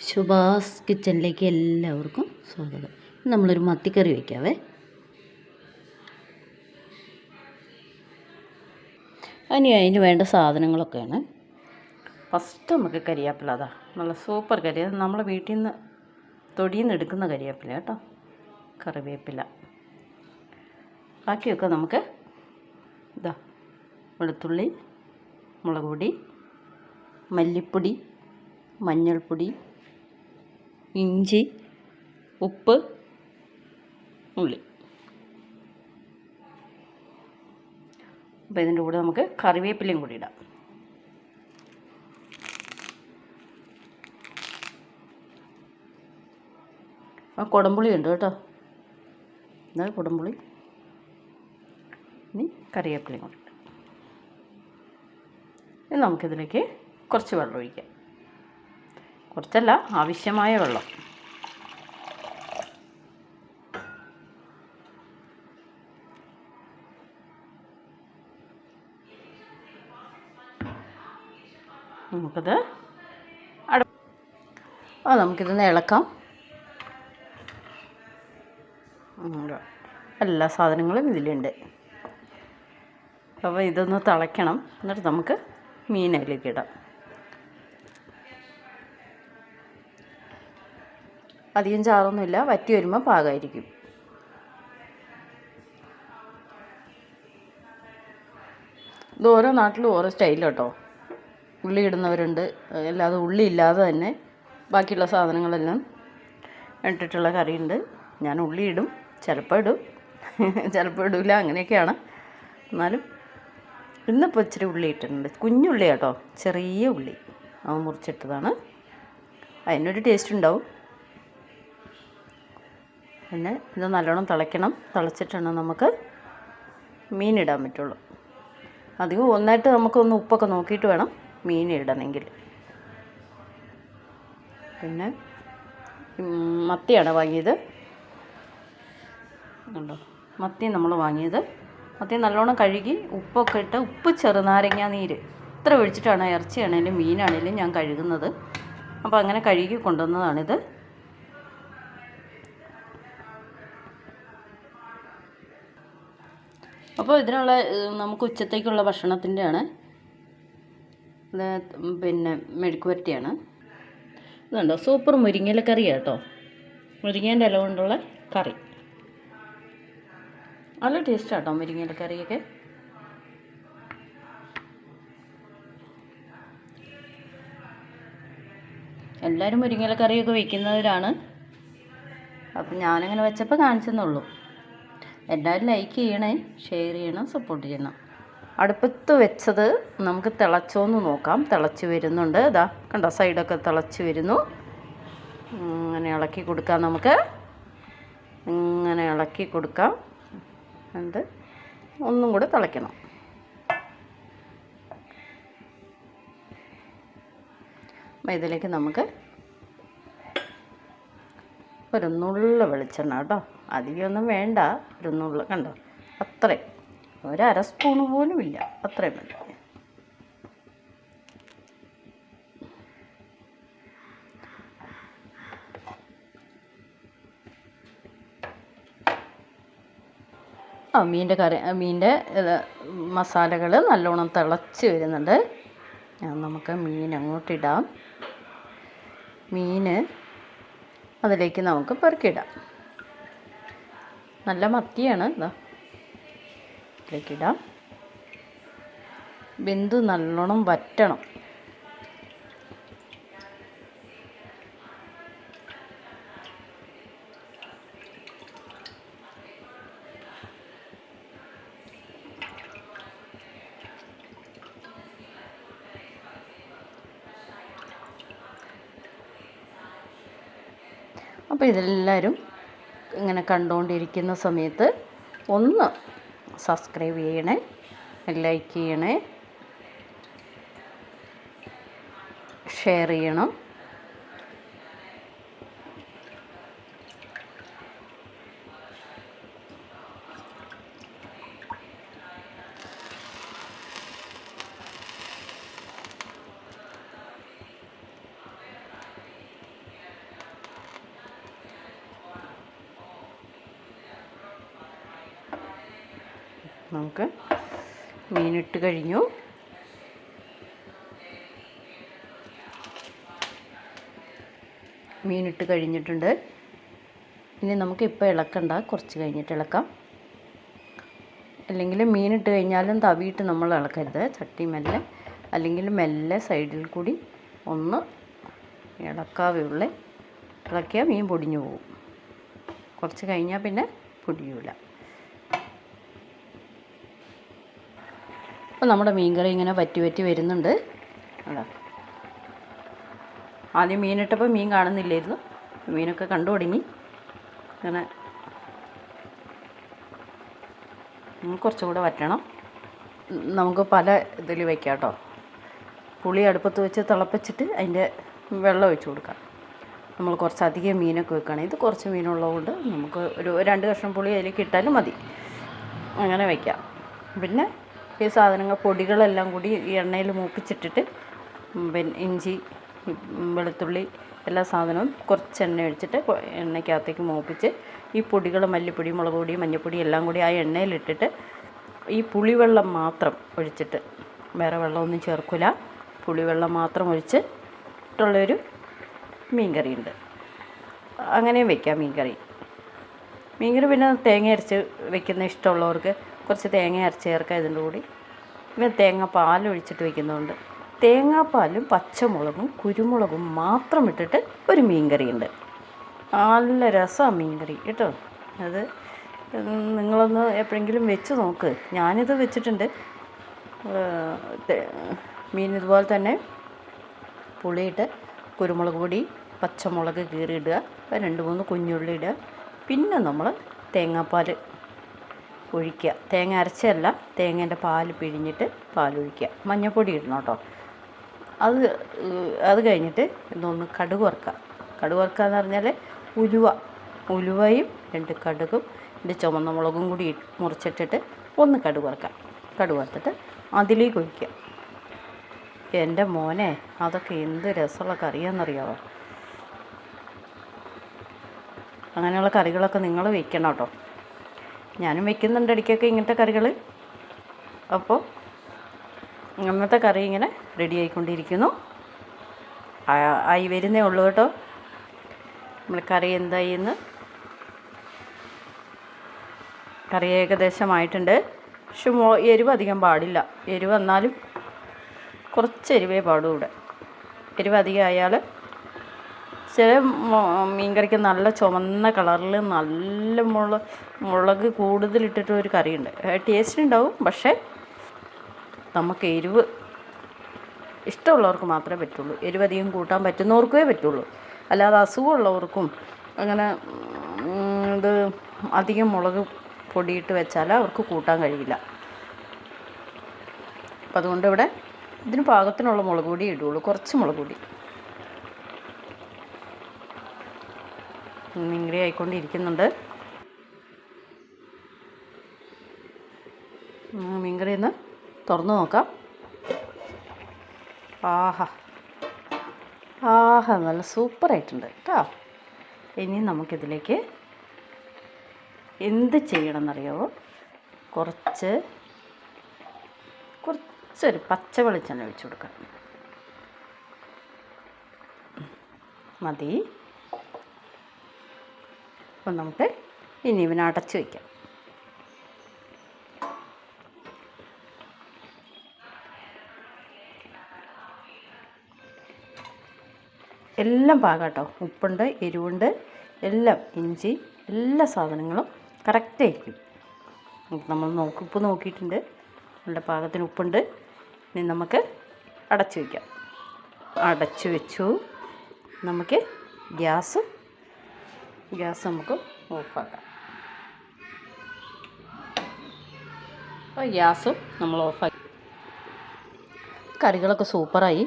ശുഭാസ് കിച്ചണിലേക്ക് എല്ലാവർക്കും സ്വാഗതം. നമ്മളൊരു മത്തിക്കറി വയ്ക്കാവേ. അതിന് വേണ്ട സാധനങ്ങളൊക്കെയാണ്. ഫസ്റ്റ് നമുക്ക് കരിവേപ്പില, അതാ നല്ല സൂപ്പർ കറി, നമ്മളെ വീട്ടിൽ നിന്ന് തൊടിയിൽ നിന്ന് എടുക്കുന്ന കരിവേപ്പില കേട്ടോ, കറിവേപ്പില. ബാക്കിയൊക്കെ നമുക്ക് ഇതാ വെളുത്തുള്ളി, മുളക് പൊടി, മല്ലിപ്പൊടി, മഞ്ഞൾപ്പൊടി, ഇഞ്ചി, ഉപ്പ്, ഉള്ളി. അപ്പോൾ ഇതിൻ്റെ കൂടെ നമുക്ക് കറിവേപ്പിലയും കൂടി ഇടാം. ആ കുടംപുളി ഉണ്ട് കേട്ടോ, ഇതാ കുടംപുളി. ഇനി കറിവേപ്പിലയും കൂടി ഇടാം. ഇനി നമുക്കിതിലേക്ക് കുറച്ച് വെള്ളം ഒഴിക്കാം. കുറച്ചല്ല, ആവശ്യമായ വെള്ളം. നമുക്കിതൊന്ന് ഇളക്കാം. എല്ലാ സാധനങ്ങളും ഇതിലുണ്ട്. അപ്പോൾ ഇതൊന്ന് തിളയ്ക്കണം. എന്നിട്ട് നമുക്ക് മീനയിലേക്ക് ഇടാം. അധികം ചാറൊന്നുമില്ല, വറ്റി വരുമ്പോൾ പാകമായിരിക്കും. ഇത് ഓരോ നാട്ടിലും ഓരോ സ്റ്റൈൽ കേട്ടോ. ഉള്ളി ഇടുന്നവരുണ്ട്, അല്ലാതെ ഉള്ളി ഇല്ലാതെ തന്നെ ബാക്കിയുള്ള സാധനങ്ങളെല്ലാം ഇട്ടിട്ടുള്ള കറിയുണ്ട്. ഞാൻ ഉള്ളി ഇടും, ചിലപ്പോൾ ഇടും, ചിലപ്പോൾ ഇടില്ല, അങ്ങനെയൊക്കെയാണ്. എന്നാലും ഇന്നിപ്പോൾ ഇച്ചിരി ഉള്ളി ഇട്ടിട്ടുണ്ട്. കുഞ്ഞുള്ളി കേട്ടോ, ചെറിയ ഉള്ളി അത് മുറിച്ചിട്ടതാണ്. അതിനൊരു ടേസ്റ്റ് ഉണ്ടാവും. പിന്നെ ഇത് നല്ലോണം തിളയ്ക്കണം. തിളച്ചിട്ടാണ് നമുക്ക് മീനിടാൻ പറ്റുള്ളൂ. അധികം ഒന്നായിട്ട് നമുക്കൊന്ന് ഉപ്പൊക്കെ നോക്കിയിട്ട് വേണം മീൻ ഇടണമെങ്കിൽ. പിന്നെ മത്തിയാണ് വാങ്ങിയത്. ഉണ്ടോ, മത്തി നമ്മൾ വാങ്ങിയത്. മത്തി നല്ലോണം കഴുകി ഉപ്പൊക്കെ ഇട്ട്, ഉപ്പ് ചെറുനാരങ്ങ നീര് ഇത്ര ഒഴിച്ചിട്ടാണ് ഇറച്ചിയാണേലും മീനാണേലും ഞാൻ കഴുകുന്നത്. അപ്പോൾ അങ്ങനെ കഴുകി കൊണ്ടുവന്നതാണിത്. അപ്പോൾ ഇതിനുള്ള നമുക്ക് ഉച്ചത്തേക്കുള്ള ഭക്ഷണത്തിൻ്റെയാണ്. ഇത് പിന്നെ മെഴുക്ക് പുരട്ടിയാണ്. ഇതുണ്ടോ, സൂപ്പർ മുരിങ്ങയില കറിയാണ് കേട്ടോ. മുരിങ്ങേൻ്റെ ഇല കൊണ്ടുള്ള കറി നല്ല ടേസ്റ്റാണ് കേട്ടോ, മുരിങ്ങയില കറിയൊക്കെ. എല്ലാവരും മുരിങ്ങയില കറിയൊക്കെ വയ്ക്കുന്നവരാണ്. അപ്പം ഞാനങ്ങനെ വെച്ചപ്പോൾ കാണിച്ചെന്നുള്ളൂ. എല്ലാവരും ലൈക്ക് ചെയ്യണേ, ഷെയർ ചെയ്യണം, സപ്പോർട്ട് ചെയ്യണം. അടുപ്പത്ത് വെച്ചത് നമുക്ക് തിളച്ചോന്ന് നോക്കാം. തിളച്ച് വരുന്നുണ്ട്. ഇതാ കണ്ടോ, സൈഡൊക്കെ തിളച്ച് വരുന്നു. ഇങ്ങനെ ഇളക്കി കൊടുക്കാം. നമുക്ക് ഇങ്ങനെ ഇളക്കി കൊടുക്കാം. എന്നിട്ട് ഒന്നും കൂടെ തിളയ്ക്കണം. ഇതിലേക്ക് നമുക്ക് ഒരു നുള്ള വെളിച്ചെണ്ണ കേട്ടോ, അധികമൊന്നും വേണ്ട. ഒരു നുള്ള, കണ്ടോ, അത്രയും, ഒരര സ്പൂണ് പോലും ഇല്ല, അത്രയും മതി. മീൻ്റെ മസാലകൾ നല്ലോണം തിളച്ച് വരുന്നുണ്ട്. നമുക്ക് മീൻ അങ്ങോട്ടിടാം. മീൻ അതിലേക്ക് നമുക്ക് പെറുക്കിയിടാം. നല്ല മത്തിയാണ്, ഇതാ ഇതിലേക്കിടാം. വെന്ത് നല്ലോണം വറ്റണം. അപ്പോൾ ഇതെല്ലാവരും ഇങ്ങനെ കണ്ടുകൊണ്ടിരിക്കുന്ന സമയത്ത് ഒന്ന് സബ്സ്ക്രൈബ് ചെയ്യണേ, ലൈക്ക് ചെയ്യണേ, ഷെയർ ചെയ്യണം. നമുക്ക് മീനിട്ട് കഴിഞ്ഞു. മീനിട്ട് കഴിഞ്ഞിട്ടുണ്ട്. ഇനി നമുക്ക് ഇപ്പോൾ ഇളക്കണ്ട, കുറച്ച് കഴിഞ്ഞിട്ട് ഇളക്കാം. അല്ലെങ്കിൽ മീനിട്ട് കഴിഞ്ഞാലും തവിയിട്ട് നമ്മൾ ഇളക്കരുത്, ചട്ടി മെല്ലെ, അല്ലെങ്കിൽ മെല്ലെ സൈഡിൽ കൂടി ഒന്ന് ഇളക്കാവുള്ളേ. ഇളക്കിയാൽ മീൻ പൊടിഞ്ഞു പോകും. കുറച്ച് കഴിഞ്ഞാൽ പിന്നെ പൊടിയൂല. അപ്പോൾ നമ്മുടെ മീൻകറി ഇങ്ങനെ വറ്റി വറ്റി വരുന്നുണ്ട്. അതാ ആദ്യം മീനിട്ടപ്പോൾ മീൻ കാണുന്നില്ലായിരുന്നു, മീനൊക്കെ കണ്ടു തുടങ്ങി. അങ്ങനെ കുറച്ചുകൂടെ വറ്റണം. നമുക്ക് പല ഇതിൽ വയ്ക്കാം കേട്ടോ. പുളി അടുപ്പത്ത് വെച്ച് തിളപ്പിച്ചിട്ട് അതിൻ്റെ വെള്ളം ഒഴിച്ച് കൊടുക്കാം. നമ്മൾ കുറച്ചധികം മീനൊക്കെ വെക്കുകയാണെങ്കിൽ, ഇത് കുറച്ച് മീനുള്ളതുകൊണ്ട് നമുക്ക് ഒരു 2 കഷ്ണം പുളി അതിലേക്ക് ഇട്ടാലും മതി. അങ്ങനെ വയ്ക്കാം. പിന്നെ ഈ സാധനങ്ങൾ പൊടികളെല്ലാം കൂടി ഈ എണ്ണയിൽ മൂപ്പിച്ചിട്ടിട്ട്, പിന്നെ ഇഞ്ചി, വെളുത്തുള്ളി, എല്ലാ സാധനവും കുറച്ച് എണ്ണ ഒഴിച്ചിട്ട് എണ്ണയ്ക്കകത്തേക്ക് മൂപ്പിച്ച് ഈ പൊടികൾ, മല്ലിപ്പൊടി, മുളക് പൊടി, മഞ്ഞൾപ്പൊടി എല്ലാം കൂടി ആ എണ്ണയിലിട്ടിട്ട് ഈ പുളിവെള്ളം മാത്രം ഒഴിച്ചിട്ട്, വേറെ വെള്ളമൊന്നും ചേർക്കില്ല, പുളിവെള്ളം മാത്രം ഒഴിച്ചിട്ടുള്ളൊരു മീൻ കറിയുണ്ട്. അങ്ങനെയും വയ്ക്കാം മീൻകറി. പിന്നെ തേങ്ങ അരച്ച് വെക്കുന്ന ഇഷ്ടമുള്ളവർക്ക് കുറച്ച് തേങ്ങ അരച്ച് ചേർക്കാം ഇതിൻ്റെ കൂടി. പിന്നെ തേങ്ങാപ്പാൽ ഒഴിച്ചിട്ട് വയ്ക്കുന്നതുകൊണ്ട് തേങ്ങാപ്പാലും പച്ചമുളകും കുരുമുളകും മാത്രം ഇട്ടിട്ട് ഒരു മീൻ കറിയുണ്ട്. നല്ല രസമാണ് മീൻ കറി കേട്ടോ. അത് നിങ്ങളൊന്ന് എപ്പോഴെങ്കിലും വെച്ച് നോക്ക്. ഞാനിത് വെച്ചിട്ടുണ്ട്. മീൻ ഇതുപോലെ തന്നെ പുളിയിട്ട് കുരുമുളക് പൊടി, പച്ചമുളക് കീറിയിടുക, 2-3 കുഞ്ഞുള്ളി ഇടുക. പിന്നെ നമ്മൾ തേങ്ങാപ്പാൽ ഒഴിക്കുക. തേങ്ങ അരച്ചല്ല, തേങ്ങേൻ്റെ പാൽ പിഴിഞ്ഞിട്ട് പാലൊഴിക്കുക. മഞ്ഞൾപ്പൊടി ഇടണം കേട്ടോ. അത് കഴിഞ്ഞിട്ട് ഇതൊന്ന് കടുക് വറുക്കുക. കടുക് വറുക്കുക എന്ന് പറഞ്ഞാൽ ഉലുവയും 2 കടുകും 2 ചുവന്ന മുളകും കൂടി മുറിച്ചിട്ടിട്ട് ഒന്ന് കടുക് വറുക്കുക. കടുക് വറുത്തിട്ട് അതിലേക്ക് ഒഴിക്കുക. എൻ്റെ മോനെ, അതൊക്കെ എന്ത് രസമുള്ള കറിയാണെന്നറിയാമോ. അങ്ങനെയുള്ള കറികളൊക്കെ നിങ്ങൾ വെക്കണം കേട്ടോ. ഞാനും വെക്കുന്നുണ്ട് ഇടയ്ക്കൊക്കെ ഇങ്ങനത്തെ കറികൾ. അപ്പോൾ അങ്ങനത്തെ കറി ഇങ്ങനെ റെഡി ആയിക്കൊണ്ടിരിക്കുന്നു. ആയി വരുന്നേ ഉള്ളൂ കേട്ടോ. നമ്മൾ കറി എന്തായിന്ന്, കറി ഏകദേശമായിട്ടുണ്ട്. പക്ഷെ എരിവ് അധികം പാടില്ല. എരിവ് വന്നാലും കുറച്ച് എരിവേ പാടും. ഇവിടെ എരിവ് അധികം ആയാൽ ചില മീൻകറിക്ക് നല്ല ചുവന്ന കളറിൽ നല്ല മുളക് കൂടുതലിട്ടിട്ട് ഒരു കറിയുണ്ട്. ടേസ്റ്റ് ഉണ്ടാവും. പക്ഷേ നമുക്ക് എരിവ് ഇഷ്ടമുള്ളവർക്ക് മാത്രമേ പറ്റുള്ളൂ. എരിവ് അധികം കൂട്ടാൻ പറ്റുന്നവർക്കേ പറ്റുള്ളൂ. അല്ലാതെ അസുഖമുള്ളവർക്കും അങ്ങനെ ഇത് അധികം മുളക് പൊടിയിട്ട് വെച്ചാൽ അവർക്ക് കൂട്ടാൻ കഴിയില്ല. അപ്പം അതുകൊണ്ട് ഇവിടെ ഇതിന് പാകത്തിനുള്ള മുളക് പൊടി ഇടുള്ളൂ. കുറച്ച് മുളക് പൊടി. മീൻകറി ആയിക്കൊണ്ടിരിക്കുന്നുണ്ട്. മീൻകറി ഒന്ന് തുറന്ന് നോക്കാം. ആഹാ നല്ല സൂപ്പറായിട്ടുണ്ട് കേട്ടോ. ഇനി നമുക്കിതിലേക്ക് എന്ത് ചെയ്യണമെന്നറിയാമോ? കുറച്ചൊരു പച്ച വെളിച്ചെണ്ണ ഒഴിച്ച് കൊടുക്കാം. മതി. അപ്പം നമുക്ക് ഇനി ഇവനെ അടച്ച് വയ്ക്കാം. എല്ലാം പാകം കേട്ടോ. ഉപ്പുണ്ട്, എരിവുണ്ട്, എല്ലാം ഇഞ്ചി, എല്ലാ സാധനങ്ങളും കറക്റ്റായിരിക്കും. നമ്മൾ ഉപ്പ് നോക്കിയിട്ടുണ്ട്. നല്ല പാകത്തിന് ഉപ്പുണ്ട്. ഇനി നമുക്ക് അടച്ച് വയ്ക്കാം. അടച്ച് വെച്ചു. നമുക്ക് ഗ്യാസ് നമുക്ക് ഓഫാക്കാം. അപ്പോൾ ഗ്യാസും നമ്മൾ ഓഫാക്കി. കറികളൊക്കെ സൂപ്പറായി.